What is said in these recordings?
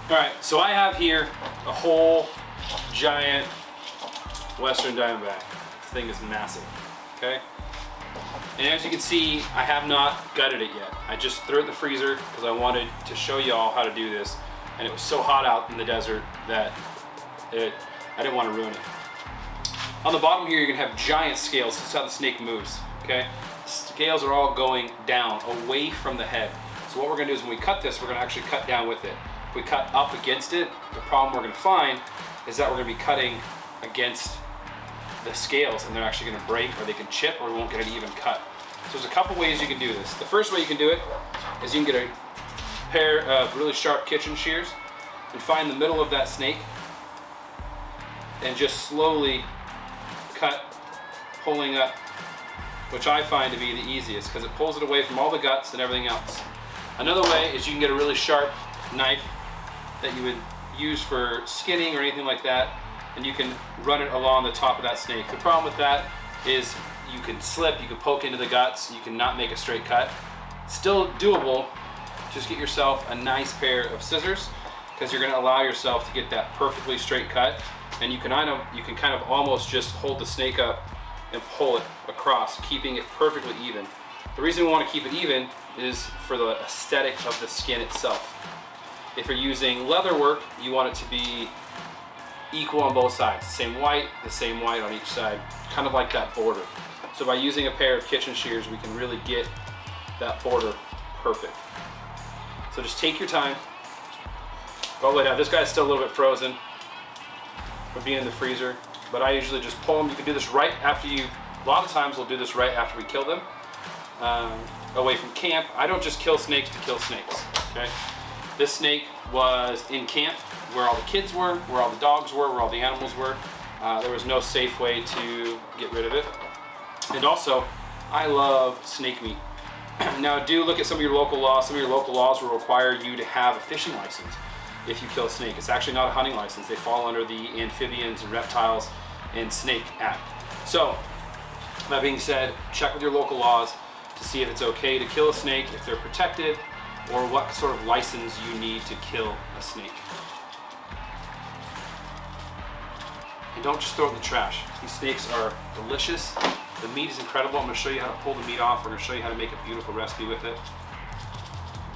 All right, so I have here a whole giant Western Diamondback. This thing is massive, okay? And as you can see, I have not gutted it yet. I just threw it in the freezer because I wanted to show you all how to do this. And it was so hot out in the desert that I didn't want to ruin it. On the bottom here, you're gonna have giant scales. This is how the snake moves, okay? Scales are all going down, away from the head. So what we're gonna do is when we cut this, we're gonna actually cut down with it. If we cut up against it, the problem we're gonna find is that we're gonna be cutting against the scales and they're actually gonna break, or they can chip, or we won't get an even cut. So there's a couple ways you can do this. The first way you can do it is you can get a pair of really sharp kitchen shears and find the middle of that snake and just slowly cut, pulling up, which I find to be the easiest because it pulls it away from all the guts and everything else. Another way is you can get a really sharp knife that you would use for skinning or anything like that, and you can run it along the top of that snake. The problem with that is you can slip, you can poke into the guts, you cannot make a straight cut. Still doable, just get yourself a nice pair of scissors because you're gonna allow yourself to get that perfectly straight cut, and you can kind of almost just hold the snake up and pull it across, keeping it perfectly even. The reason we wanna keep it even is for the aesthetic of the skin itself. If you're using leather work, you want it to be equal on both sides. The same white on each side, kind of like that border. So by using a pair of kitchen shears, we can really get that border perfect. So just take your time, go all the way down. This guy's still a little bit frozen from being in the freezer, but I usually just pull them. You can do this right after a lot of times we'll do this right after we kill them. Away from camp, I don't just kill snakes to kill snakes, okay? This snake was in camp where all the kids were, where all the dogs were, where all the animals were. There was no safe way to get rid of it. And also, I love snake meat. Now do look at some of your local laws. Some of your local laws will require you to have a fishing license if you kill a snake. It's actually not a hunting license. They fall under the Amphibians and Reptiles and Snake Act. So, that being said, check with your local laws to see if it's okay to kill a snake, if they're protected, or what sort of license you need to kill a snake. And don't just throw it in the trash. These snakes are delicious. The meat is incredible. I'm going to show you how to pull the meat off. We're going to show you how to make a beautiful recipe with it.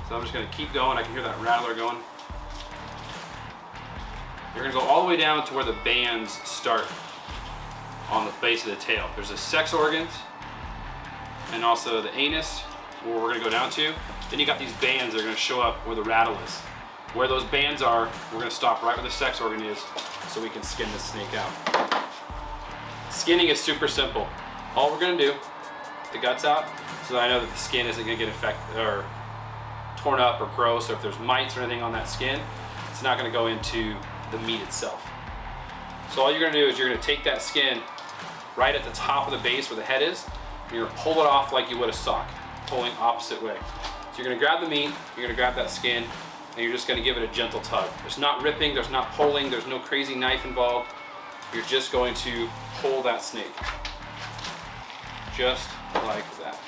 So I'm just going to keep going. I can hear that rattler going. You're going to go all the way down to where the bands start on the base of the tail. There's the sex organs and also the anus, where we're going to go down to. Then you got these bands that are going to show up where the rattle is. Where those bands are, we're going to stop right where the sex organ is so we can skin this snake out. Skinning is super simple. All we're going to do, the guts out, so that I know that the skin isn't going to get infected or torn up or gross, or if there's mites or anything on that skin, it's not going to go into the meat itself. So all you're going to do is you're going to take that skin right at the top of the base where the head is, and you're going to pull it off like you would a sock, pulling opposite way. So you're going to grab the meat, you're going to grab that skin, and you're just going to give it a gentle tug. There's not ripping, there's not pulling, there's no crazy knife involved. You're just going to pull that snake. Just like that.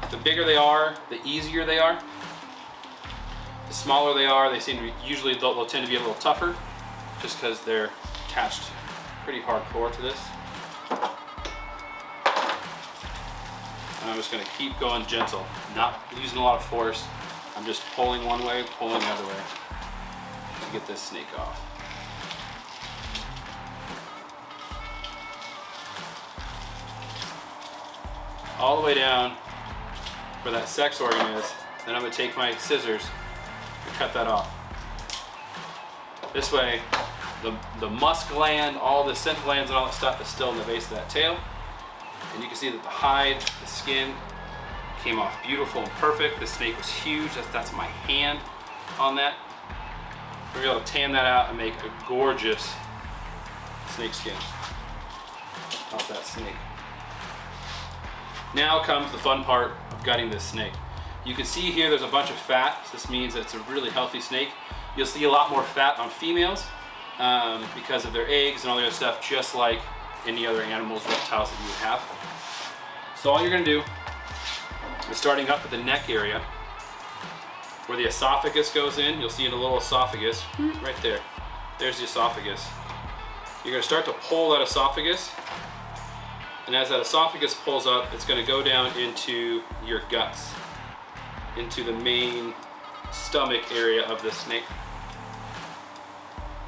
The bigger they are, the easier they are. The smaller they are, they seem to be, usually they'll tend to be a little tougher, just because they're attached pretty hardcore to this. And I'm just going to keep going gentle, not using a lot of force. I'm just pulling one way, pulling the other way to get this snake off. All the way down where that sex organ is. Then I'm going to take my scissors and cut that off. This way, the musk gland, all the scent glands and all that stuff is still in the base of that tail. And you can see that the hide, the skin, came off beautiful and perfect. This snake was huge. That's my hand on that. We're able to tan that out and make a gorgeous snake skin off that snake. Now comes the fun part of gutting this snake. You can see here there's a bunch of fat. So this means that it's a really healthy snake. You'll see a lot more fat on females because of their eggs and all the other stuff, just like any other animals, reptiles that you would have. So all you're going to do is, starting up at the neck area, where the esophagus goes in. You'll see a little esophagus right there. There's the esophagus. You're gonna start to pull that esophagus, and as that esophagus pulls up, it's gonna go down into your guts, into the main stomach area of the snake.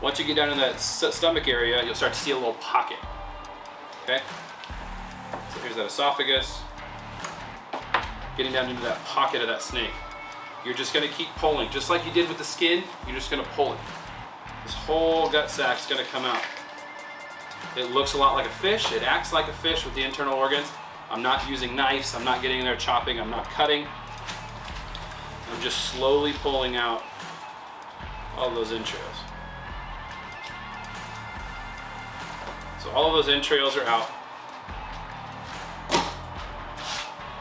Once you get down in that stomach area, you'll start to see a little pocket, okay? So here's that esophagus, getting down into that pocket of that snake. You're just gonna keep pulling, just like you did with the skin, you're just gonna pull it. This whole gut sack's gonna come out. It looks a lot like a fish, it acts like a fish with the internal organs. I'm not using knives, I'm not getting in there chopping, I'm not cutting. I'm just slowly pulling out all of those entrails. So all of those entrails are out.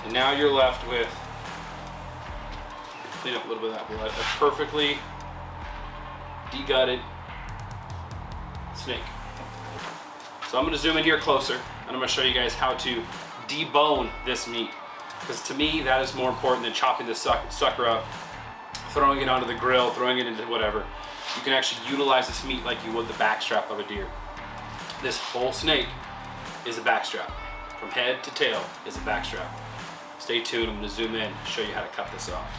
And now you're left with, clean up a little bit of that blood, a perfectly degutted snake. So I'm gonna zoom in here closer, and I'm gonna show you guys how to debone this meat. Because to me, that is more important than chopping this sucker up, throwing it onto the grill, throwing it into whatever. You can actually utilize this meat like you would the backstrap of a deer. This whole snake is a backstrap. From head to tail is a backstrap. Stay tuned, I'm gonna zoom in, show you how to cut this off.